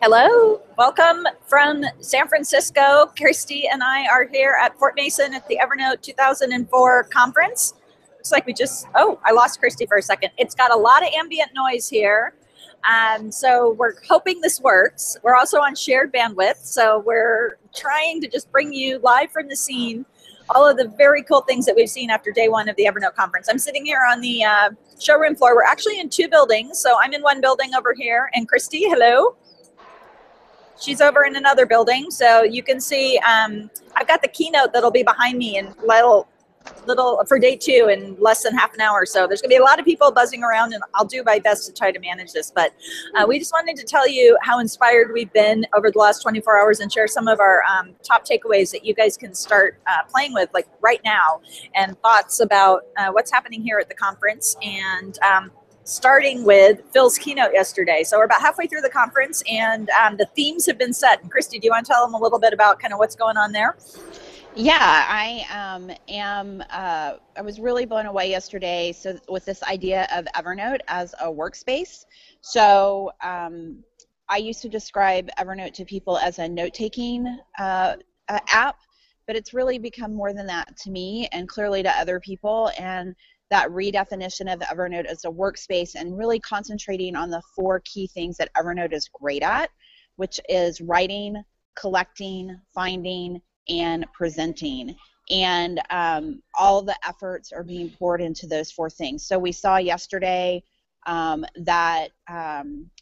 Hello, welcome from San Francisco. Kristi and I are here at Fort Mason at the Evernote 2004 conference. Looks like I lost Kristi for a second. It's got a lot of ambient noise here. So we're hoping this works. We're also on shared bandwidth, so we're trying to just bring you live from the scene all of the very cool things that we've seen after day one of the Evernote conference. I'm sitting here on the showroom floor. We're actually in two buildings. So I'm in one building over here, and Kristi, hello. She's over in another building, so you can see I've got the keynote that'll be behind me in little for day two in less than half an hour. So there's gonna be a lot of people buzzing around, and I'll do my best to try to manage this. But we just wanted to tell you how inspired we've been over the last 24 hours and share some of our top takeaways that you guys can start playing with like right now, and thoughts about what's happening here at the conference, and starting with Phil's keynote yesterday. So we're about halfway through the conference, and the themes have been set. And Kristi, do you want to tell them a little bit about kind of what's going on there? Yeah, I was really blown away yesterday with this idea of Evernote as a workspace. So I used to describe Evernote to people as a note-taking app, but it's really become more than that to me and clearly to other people. And that redefinition of Evernote as a workspace and really concentrating on the four key things that Evernote is great at, which is writing, collecting, finding, and presenting. And all the efforts are being poured into those four things. So we saw yesterday that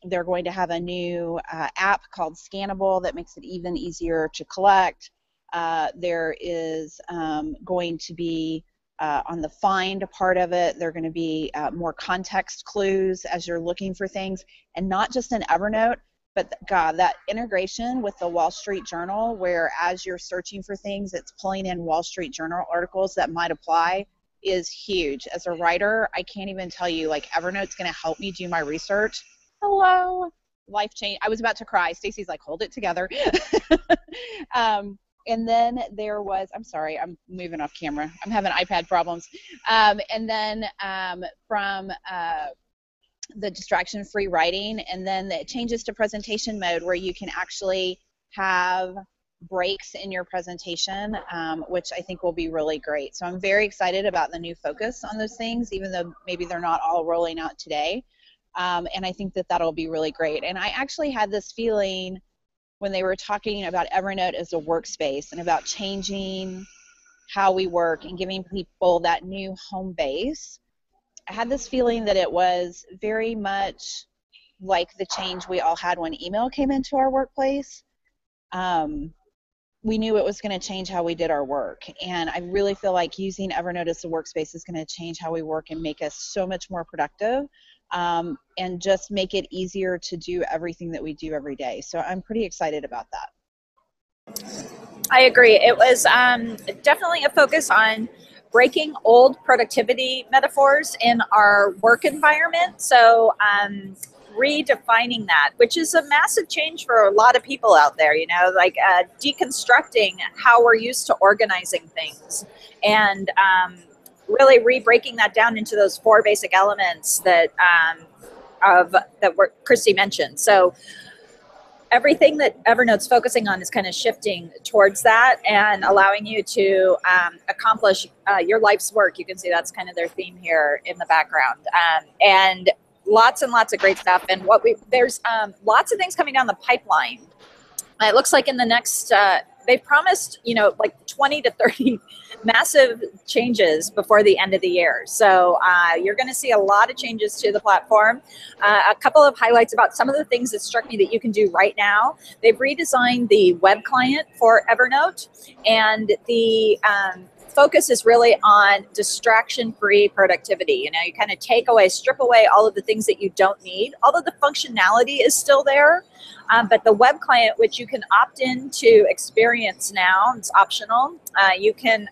they're going to have a new app called Scannable that makes it even easier to collect. There is going to be on the find part of it, there are going to be more context clues as you're looking for things, and not just in Evernote, but God, that integration with the Wall Street Journal, where as you're searching for things, it's pulling in Wall Street Journal articles that might apply, is huge. As a writer, I can't even tell you, like, Evernote's going to help me do my research. Hello, life change. I was about to cry. Stacey's like, hold it together. And then there was, I'm sorry, I'm moving off camera. I'm having iPad problems. And then from the distraction-free writing, and then it changes to presentation mode where you can actually have breaks in your presentation, which I think will be really great. So I'm very excited about the new focus on those things, even though maybe they're not all rolling out today. And I think that that'll be really great. And I actually had this feeling when they were talking about Evernote as a workspace and about changing how we work and giving people that new home base. I had this feeling that it was very much like the change we all had when email came into our workplace. We knew it was going to change how we did our work, and I really feel like using Evernote as a workspace is going to change how we work and make us so much more productive, and just make it easier to do everything that we do every day. So I'm pretty excited about that. I agree. It was definitely a focus on breaking old productivity metaphors in our work environment. So redefining that, which is a massive change for a lot of people out there, you know, like deconstructing how we're used to organizing things, and really re-breaking that down into those four basic elements that Kristi mentioned. So everything that Evernote's focusing on is kind of shifting towards that and allowing you to accomplish your life's work. You can see that's kind of their theme here in the background, and lots and lots of great stuff. And there's lots of things coming down the pipeline. It looks like in the next, they've promised, you know, like 20 to 30 massive changes before the end of the year. So you're going to see a lot of changes to the platform. A couple of highlights about some of the things that struck me that you can do right now. They've redesigned the web client for Evernote, and the focus is really on distraction-free productivity. You know, you kind of strip away all of the things that you don't need. All of the functionality is still there, but the web client, which you can opt in to experience now, it's optional. You can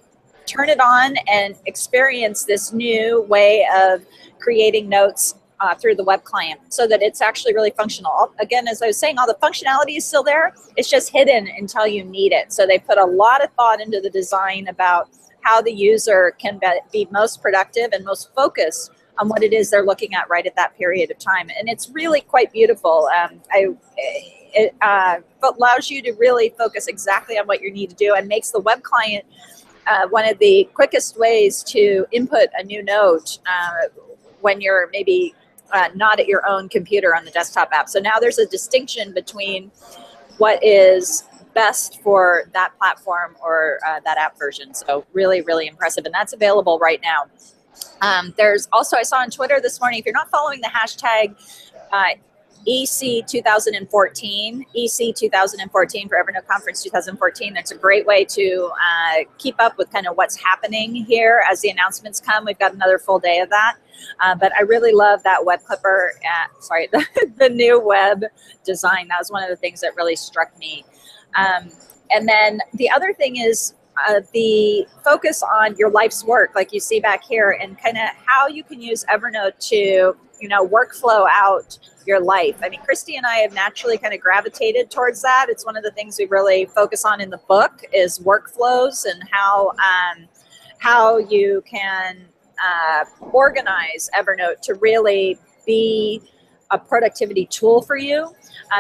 turn it on and experience this new way of creating notes through the web client, so that it's actually really functional. Again, as I was saying, all the functionality is still there. It's just hidden until you need it. So they put a lot of thought into the design about how the user can be most productive and most focused on what it is they're looking at right at that period of time. And it's really quite beautiful. it allows you to really focus exactly on what you need to do, and makes the web client one of the quickest ways to input a new note when you're maybe not at your own computer on the desktop app. So now there's a distinction between what is best for that platform or that app version. So really, really impressive. And that's available right now. There's also, I saw on Twitter this morning, if you're not following the hashtag EC 2014, EC 2014 for Evernote Conference 2014. That's a great way to keep up with kind of what's happening here as the announcements come. We've got another full day of that. But I really love that web clipper, the new web design. That was one of the things that really struck me. And then the other thing is the focus on your life's work, like you see back here, and kind of how you can use Evernote to, workflow out your life. I mean, Kristi and I have naturally kind of gravitated towards that. It's one of the things we really focus on in the book is workflows and how you can organize Evernote to really be a productivity tool for you.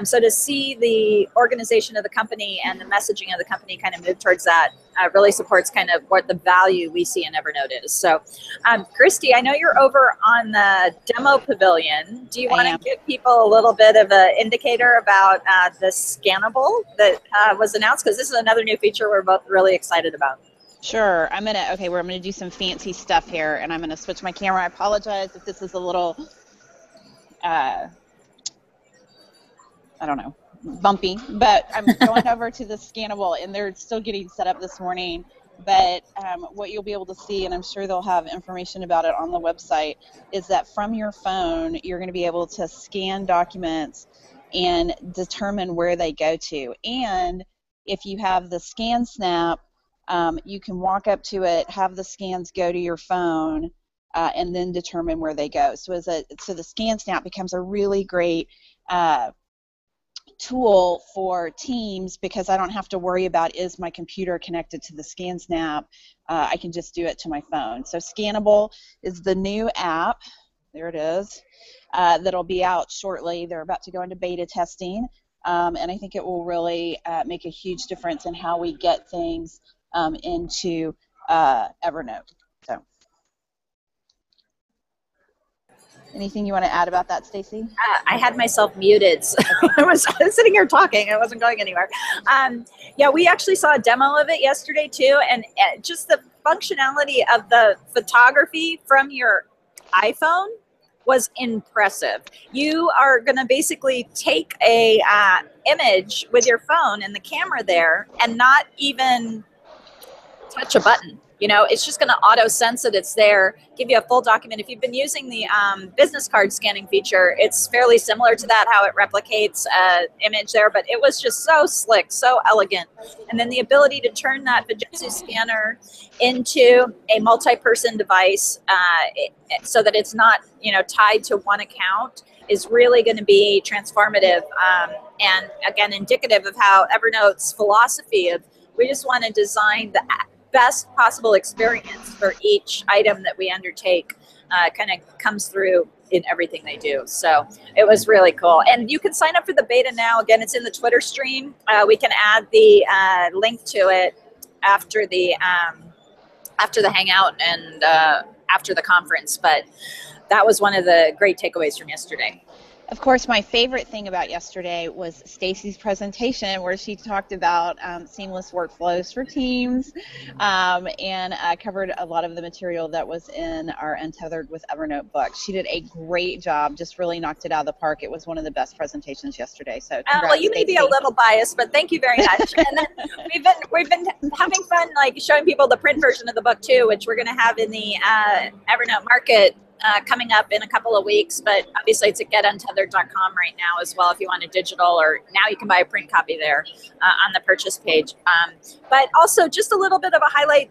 So to see the organization of the company and the messaging of the company kind of move towards that really supports kind of what the value we see in Evernote is. So Kristi, I know you're over on the demo pavilion. Do you want to give people a little bit of an indicator about the scannable that was announced? Because this is another new feature we're both really excited about. Sure. we're gonna do some fancy stuff here, and I'm gonna switch my camera. I apologize if this is a little I don't know, bumpy, but I'm going over to the scannable, and they're still getting set up this morning. But what you'll be able to see, and I'm sure they'll have information about it on the website, is that from your phone, you're going to be able to scan documents and determine where they go to. And if you have the scan snap, you can walk up to it, have the scans go to your phone, and then determine where they go. So so the scan snap becomes a really great tool for teams, because I don't have to worry about, is my computer connected to the scan snap? I can just do it to my phone. So Scannable is the new app. There it is. That'll be out shortly. They're about to go into beta testing, and I think it will really make a huge difference in how we get things into Evernote. So, anything you want to add about that, Stacey? I had myself muted, so I was sitting here talking. I wasn't going anywhere. Yeah, we actually saw a demo of it yesterday too, and just the functionality of the photography from your iPhone was impressive. You are going to basically take a image with your phone and the camera there, and not even touch a button. It's just going to auto sense that it's there, give you a full document. If you've been using the business card scanning feature, it's fairly similar to that, how it replicates an image there, but it was just so slick, so elegant. And then the ability to turn that Fujitsu scanner into a multi-person device so that it's not, tied to one account is really going to be transformative and, again, indicative of how Evernote's philosophy of we just want to design the best possible experience for each item that we undertake kind of comes through in everything they do. So it was really cool. And you can sign up for the beta now. Again, it's in the Twitter stream. We can add the link to it after the hangout and after the conference. But that was one of the great takeaways from yesterday. Of course, my favorite thing about yesterday was Stacey's presentation, where she talked about seamless workflows for teams and covered a lot of the material that was in our Untethered with Evernote book. She did a great job, just really knocked it out of the park. It was one of the best presentations yesterday. So congrats, well, you may be a little biased, but thank you very much. And then we've been having fun, like showing people the print version of the book too, which we're going to have in the Evernote Market coming up in a couple of weeks, but obviously it's at getuntethered.com right now as well if you want a digital, or now you can buy a print copy there on the purchase page. But also just a little bit of a highlight,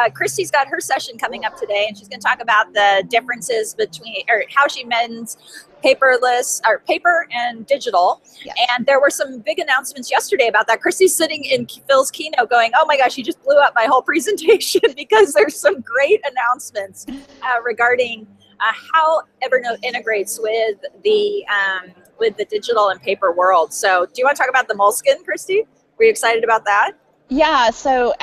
Kristi's got her session coming up today, and she's going to talk about the differences between, or how she mends paperless or paper and digital. Yes. And there were some big announcements yesterday about that. Kristi's sitting in Phil's keynote going, oh my gosh, you just blew up my whole presentation, because there's some great announcements regarding how Evernote integrates with the with the digital and paper world. So do you want to talk about the Moleskine, Kristi? Were you excited about that? Yeah, so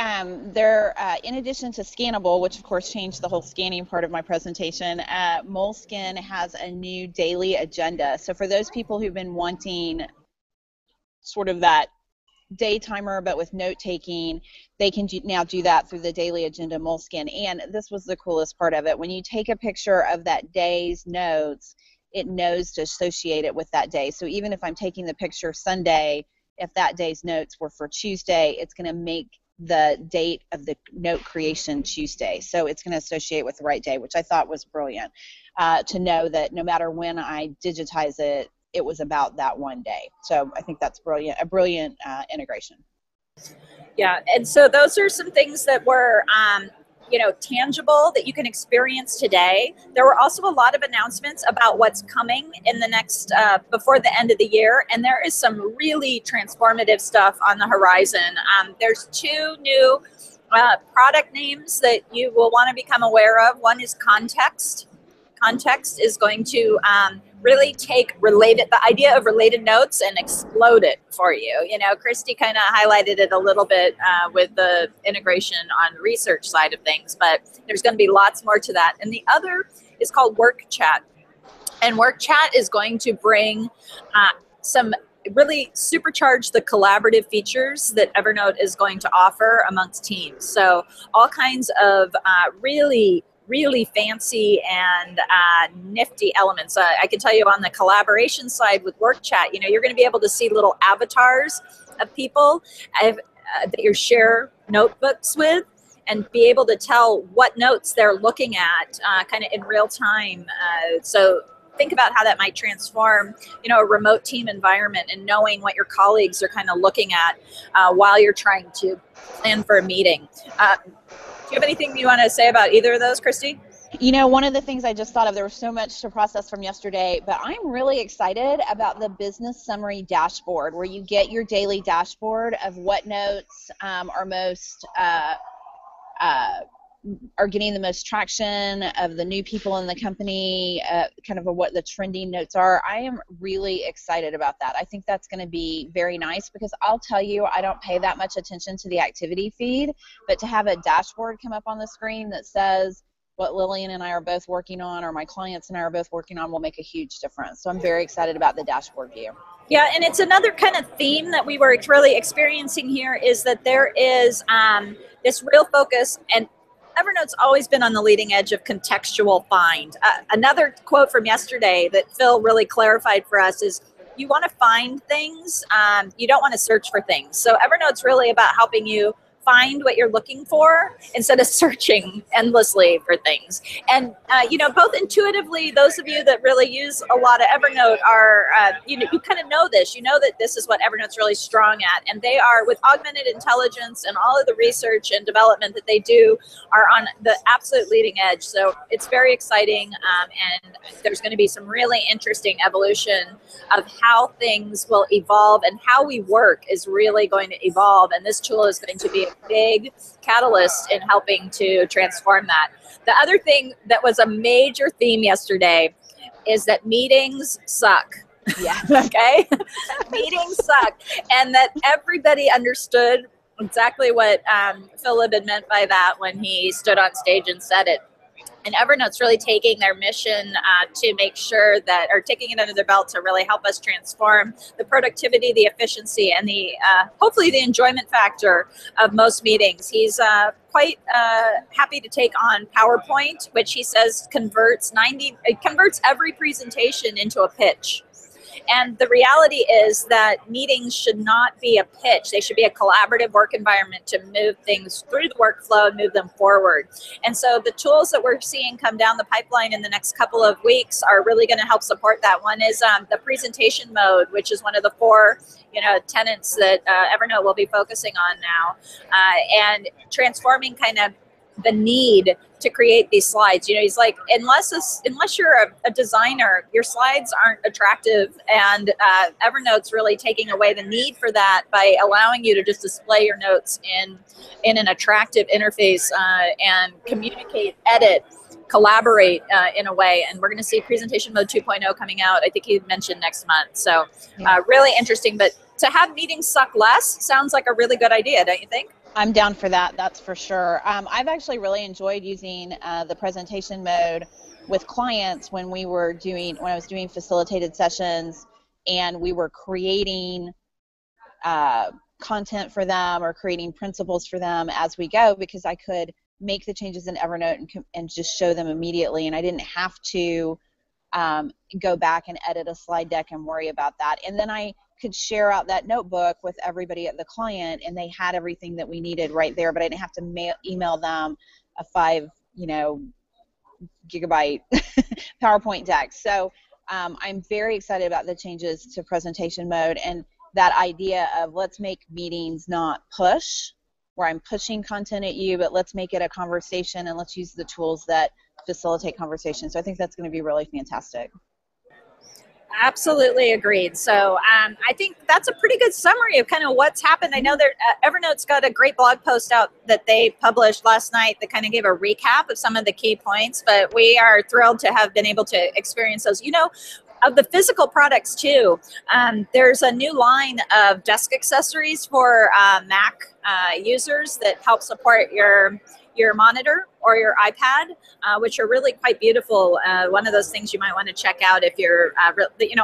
they're, in addition to scannable, which of course changed the whole scanning part of my presentation, Moleskine has a new daily agenda. So for those people who've been wanting sort of that day timer but with note taking, they can now do that through the daily agenda Moleskine. And this was the coolest part of it. When you take a picture of that day's notes, it knows to associate it with that day. So even if I'm taking the picture Sunday, if that day's notes were for Tuesday, it's going to make the date of the note creation Tuesday. So it's going to associate with the right day, which I thought was brilliant, to know that no matter when I digitize it, it was about that one day. So I think that's brilliant, a brilliant integration. Yeah, and so those are some things that were tangible that you can experience today. There were also a lot of announcements about what's coming in the next, before the end of the year, and there is some really transformative stuff on the horizon. There's two new product names that you will want to become aware of. One is Context. Context is going to really take the idea of related notes and explode it for you. Kristi kind of highlighted it a little bit with the integration on the research side of things, but there's going to be lots more to that. And the other is called Work Chat. And Work Chat is going to bring really supercharge the collaborative features that Evernote is going to offer amongst teams. So all kinds of really fancy and nifty elements. I can tell you on the collaboration side with Work Chat, you're going to be able to see little avatars of people that you share notebooks with, and be able to tell what notes they're looking at kind of in real time. So think about how that might transform, a remote team environment, and knowing what your colleagues are kind of looking at while you're trying to plan for a meeting. Do you have anything you want to say about either of those, Kristi? One of the things I just thought of, there was so much to process from yesterday, but I'm really excited about the business summary dashboard, where you get your daily dashboard of what notes are most are getting the most traction, of the new people in the company, kind of what the trending notes are. I am really excited about that. I think that's going to be very nice, because I'll tell you, I don't pay that much attention to the activity feed, but to have a dashboard come up on the screen that says what Lillian and I are both working on, or my clients and I are both working on, will make a huge difference. So I'm very excited about the dashboard view. Yeah, and it's another kind of theme that we were really experiencing here, is that there is this real focus, and Evernote's always been on the leading edge of contextual find. Another quote from yesterday that Phil really clarified for us is, you want to find things, you don't want to search for things. So Evernote's really about helping you find what you're looking for instead of searching endlessly for things. And, both intuitively, those of you that really use a lot of Evernote are, you kind of know this. You know that this is what Evernote's really strong at. And they are, with augmented intelligence and all of the research and development that they do, are on the absolute leading edge. So it's very exciting. And there's going to be some really interesting evolution of how things will evolve, and how we work is really going to evolve. And this tool is going to be a big catalyst in helping to transform that. The other thing that was a major theme yesterday is that meetings suck. Yeah. Okay? Meetings suck. And that everybody understood exactly what Philip had meant by that when he stood on stage and said it. And Evernote's really taking their mission to make sure that, or taking it under their belt to really help us transform the productivity, the efficiency, and the hopefully the enjoyment factor of most meetings. He's quite happy to take on PowerPoint, which he says converts every presentation into a pitch. And the reality is that meetings should not be a pitch. They should be a collaborative work environment to move things through the workflow and move them forward. And so the tools that we're seeing come down the pipeline in the next couple of weeks are really going to help support that. One is the presentation mode, which is one of the four tenets that Evernote will be focusing on now, and transforming kind of the need to create these slides. He's like, unless you're a designer, your slides aren't attractive, and Evernote's really taking away the need for that by allowing you to just display your notes in an attractive interface and communicate, edit collaborate in a way. And we're going to see presentation mode 2.0 coming out. I think he mentioned next month. So really interesting. But to have meetings suck less sounds like a really good idea, don't you think? I'm down for that. That's for sure. I've actually really enjoyed using the presentation mode with clients when I was doing facilitated sessions and we were creating content for them or creating principles for them as we go, because I could make the changes in Evernote and just show them immediately, and I didn't have to go back and edit a slide deck and worry about that. And then I could share out that notebook with everybody at the client, and they had everything that we needed right there, but I didn't have to email them a 5 gigabyte PowerPoint deck. So I'm very excited about the changes to presentation mode and that idea of let's make meetings not push, where I'm pushing content at you, but let's make it a conversation and let's use the tools that facilitate conversation. So I think that's going to be really fantastic. Absolutely agreed. So I think that's a pretty good summary of kind of what's happened. I know that Evernote's got a great blog post out that they published last night that kind of gave a recap of some of the key points, but we are thrilled to have been able to experience those. You know, of the physical products too, there's a new line of desk accessories for Mac users that help support your monitor or your iPad, which are really quite beautiful. One of those things you might want to check out if you're,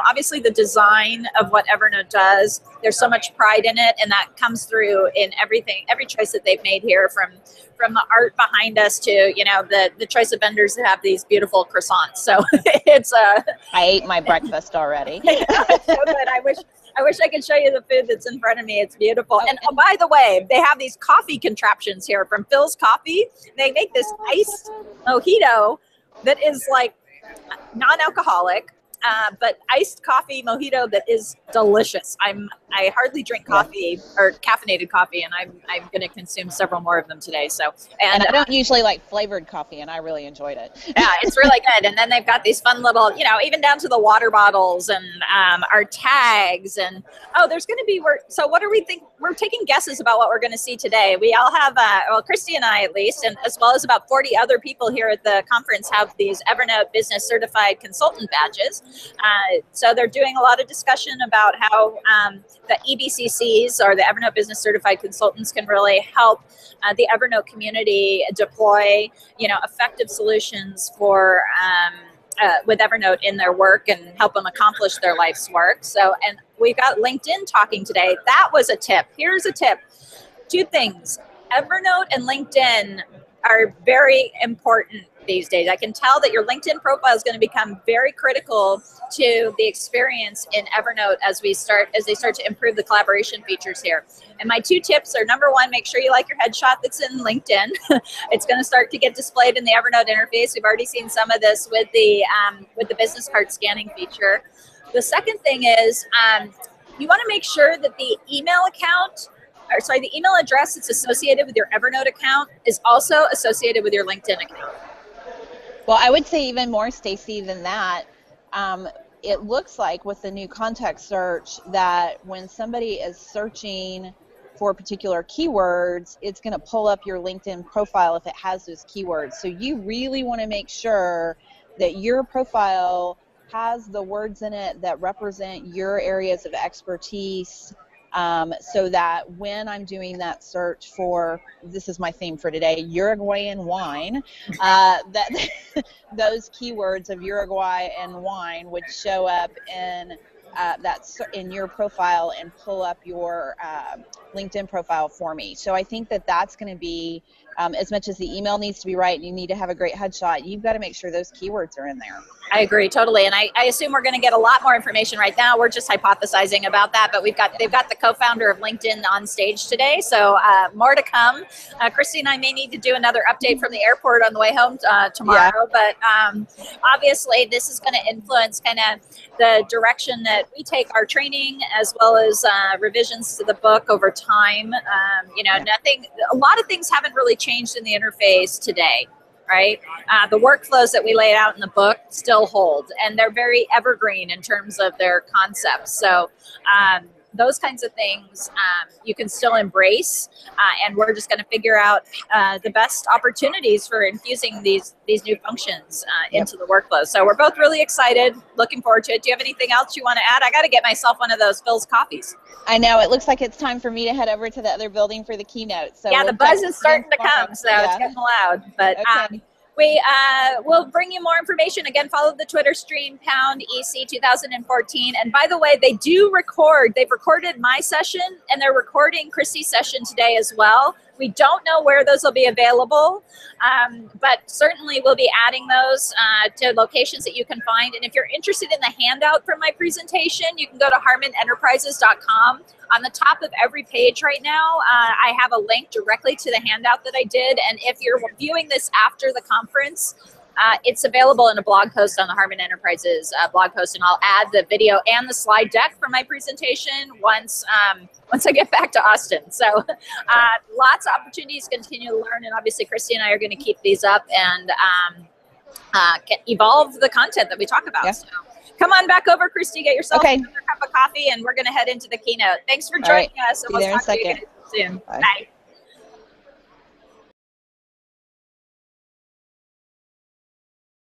obviously the design of what Evernote does, there's so much pride in it, and that comes through in everything, every choice that they've made here, from the art behind us to, the choice of vendors that have these beautiful croissants. So it's I ate my breakfast already. So good. I wish I could show you the food that's in front of me. It's beautiful. And by the way, they have these coffee contraptions here from Phil's Coffee. They make this iced mojito that is like non-alcoholic, but iced coffee mojito that is delicious. I hardly drink coffee or caffeinated coffee, and I'm going to consume several more of them today. So and I don't usually like flavored coffee, and I really enjoyed it. Yeah, it's really good. And then they've got these fun little, even down to the water bottles and our tags. And there's going to be so what do we think? We're taking guesses about what we're going to see today. We all have, Kristi and I at least, and as well as about 40 other people here at the conference have these Evernote Business Certified Consultant badges. So they're doing a lot of discussion about how the EBCCs, or the Evernote Business Certified Consultants, can really help the Evernote community deploy, effective solutions for with Evernote in their work and help them accomplish their life's work. So, and we've got LinkedIn talking today. That was a tip. Here's a tip. 2 things. Evernote and LinkedIn are very important these days. I can tell that your LinkedIn profile is going to become very critical to the experience in Evernote as they start to improve the collaboration features here. And my 2 tips are: number 1, make sure you like your headshot that's in LinkedIn. It's going to start to get displayed in the Evernote interface. We've already seen some of this with the business card scanning feature. The second thing is you want to make sure that the email account, the email address that's associated with your Evernote account is also associated with your LinkedIn account. Well, I would say even more, Stacey, than that. It looks like with the new context search that when somebody is searching for particular keywords, it's going to pull up your LinkedIn profile if it has those keywords. So you really want to make sure that your profile has the words in it that represent your areas of expertise, so that when I'm doing that search for, this is my theme for today, Uruguayan wine, that those keywords of Uruguay and wine would show up in in your profile and pull up your LinkedIn profile for me. So I think that that's going to be, as much as the email needs to be right and you need to have a great headshot, you've got to make sure those keywords are in there. I agree totally, and I assume we're going to get a lot more information right now. We're just hypothesizing about that, but they've got the co-founder of LinkedIn on stage today, so more to come. Kristi and I may need to do another update from the airport on the way home tomorrow, but obviously this is going to influence kind of the direction that we take our training, as well as revisions to the book over time. A lot of things haven't really changed in the interface today. Right? The workflows that we laid out in the book still hold, and they're very evergreen in terms of their concepts. So those kinds of things you can still embrace, and we're just going to figure out the best opportunities for infusing these new functions into the workflow. So we're both really excited, looking forward to it. Do you have anything else you want to add? I got to get myself one of those Phil's coffees. I know, it looks like it's time for me to head over to the other building for the keynote. So yeah, the buzz is starting to come, so it's getting loud. But okay. We will bring you more information. Again, follow the Twitter stream, #EC 2014. And by the way, they do record. They've recorded my session, and they're recording Kristi's session today as well. We don't know where those will be available, but certainly we'll be adding those to locations that you can find. And if you're interested in the handout from my presentation, you can go to harmonenterprises.com. On the top of every page right now, I have a link directly to the handout that I did. And if you're viewing this after the conference, it's available in a blog post on the Harmon Enterprises blog post, and I'll add the video and the slide deck for my presentation once I get back to Austin. So lots of opportunities to continue to learn, and obviously Kristi and I are going to keep these up and evolve the content that we talk about. Yeah. So come on back over, Kristi, get yourself another cup of coffee, and we're going to head into the keynote. Thanks for joining us, and we'll talk to you soon. Bye. Bye.